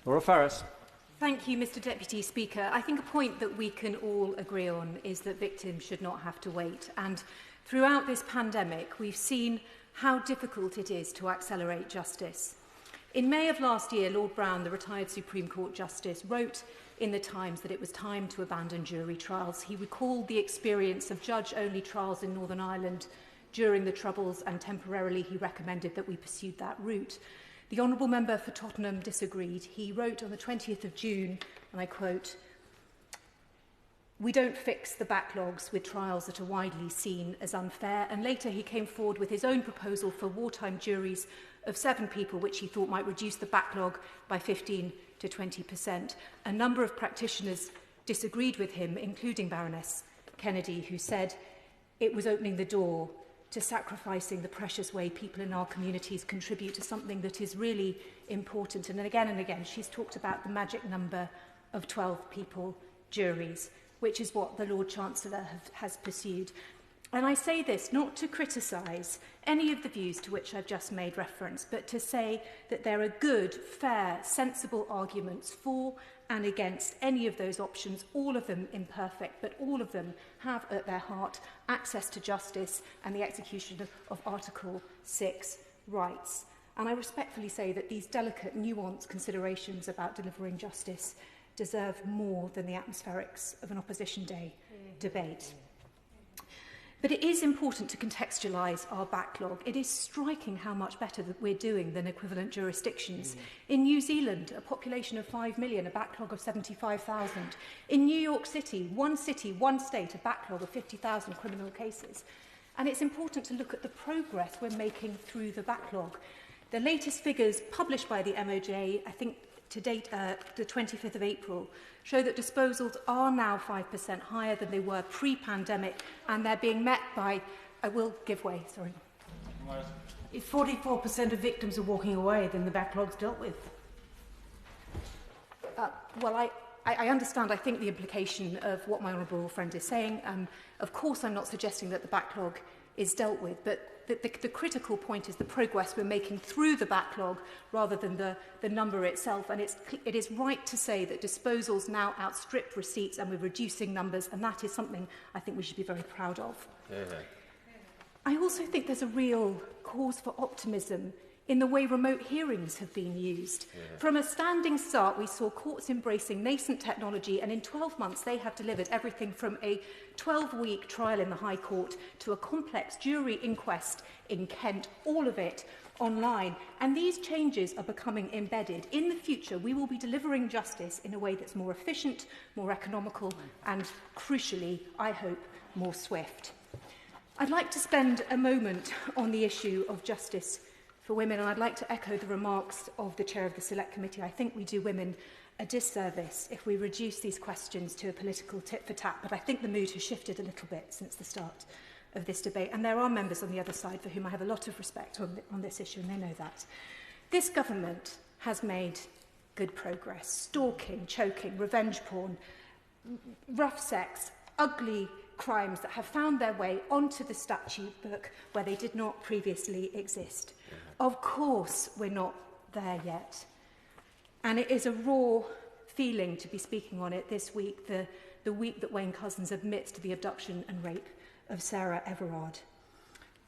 Laura Farris. Thank you, Mr Deputy Speaker. I think a point that we can all agree on is that victims should not have to wait. And throughout this pandemic, we've seen how difficult it is to accelerate justice. In May of last year, Lord Browne, the retired Supreme Court Justice, wrote in the Times that it was time to abandon jury trials. He recalled the experience of judge-only trials in Northern Ireland during the Troubles, and temporarily he recommended that we pursued that route. The Honourable Member for Tottenham disagreed. He wrote on the 20th of June, and I quote, "We don't fix the backlogs with trials that are widely seen as unfair," and later he came forward with his own proposal for wartime juries of 7 people, which he thought might reduce the backlog by 15 to 20%. A number of practitioners disagreed with him, including Baroness Kennedy, who said it was opening the door to sacrificing the precious way people in our communities contribute to something that is really important. And again, she's talked about the magic number of 12 people juries, which is what the Lord Chancellor has pursued. And I say this not to criticise any of the views to which I've just made reference, but to say that there are good, fair, sensible arguments for and against any of those options, all of them imperfect, but all of them have at their heart access to justice and the execution of Article 6 rights. And I respectfully say that these delicate, nuanced considerations about delivering justice deserve more than the atmospherics of an Opposition Day debate. But it is important to contextualise our backlog. It is striking how much better that we're doing than equivalent jurisdictions. In New Zealand, a population of 5 million, a backlog of 75,000. In New York City, one state, a backlog of 50,000 criminal cases. And it's important to look at the progress we're making through the backlog. The latest figures published by the MOJ, I think to date, the 25th of April, show that disposals are now 5% higher than they were pre-pandemic, and they're being met by... I will give way, sorry. If 44% of victims are walking away, then the backlog's dealt with. Well, I understand, I think, the implication of what my honourable friend is saying. Of course, I'm not suggesting that the backlog is dealt with, but the critical point is the progress we're making through the backlog rather than the number itself. And it is right to say that disposals now outstrip receipts and we're reducing numbers, and that is something I think we should be very proud of. I also think there's a real cause for optimism in the way remote hearings have been used. From a standing start, we saw courts embracing nascent technology, and in 12 months they have delivered everything from a 12-week trial in the High Court to a complex jury inquest in Kent, all of it online. And these changes are becoming embedded. In the future, we will be delivering justice in a way that's more efficient, more economical, and crucially, I hope, more swift. I'd like to spend a moment on the issue of justice for women, and I'd like to echo the remarks of the Chair of the Select Committee. I think we do women a disservice if we reduce these questions to a political tit-for-tat, but I think the mood has shifted a little bit since the start of this debate, and there are members on the other side for whom I have a lot of respect on this issue, and they know that. This government has made good progress. Stalking, choking, revenge porn, rough sex, ugly crimes that have found their way onto the statute book where they did not previously exist. Of course, we're not there yet. And it is a raw feeling to be speaking on it this week, the week that Wayne Couzens admits to the abduction and rape of Sarah Everard.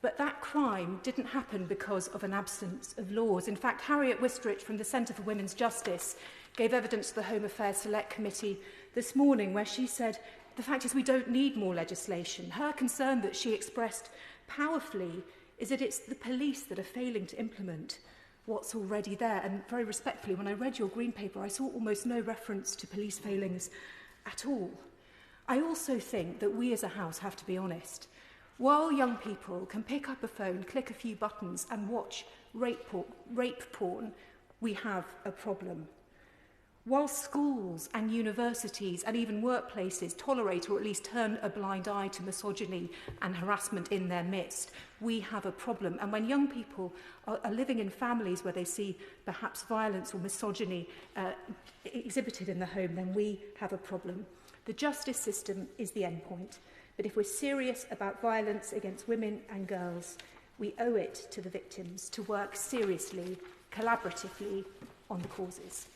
But that crime didn't happen because of an absence of laws. In fact, Harriet Wistrich from the Centre for Women's Justice gave evidence to the Home Affairs Select Committee this morning where she said, the fact is we don't need more legislation. Her concern that she expressed powerfully is that it's the police that are failing to implement what's already there. And very respectfully, when I read your Green Paper, I saw almost no reference to police failings at all. I also think that we as a House have to be honest. While young people can pick up a phone, click a few buttons and watch rape porn, we have a problem. While schools and universities and even workplaces tolerate or at least turn a blind eye to misogyny and harassment in their midst, we have a problem. And when young people are living in families where they see perhaps violence or misogyny exhibited in the home, then we have a problem. The justice system is the end point. But if we're serious about violence against women and girls, we owe it to the victims to work seriously, collaboratively on the causes.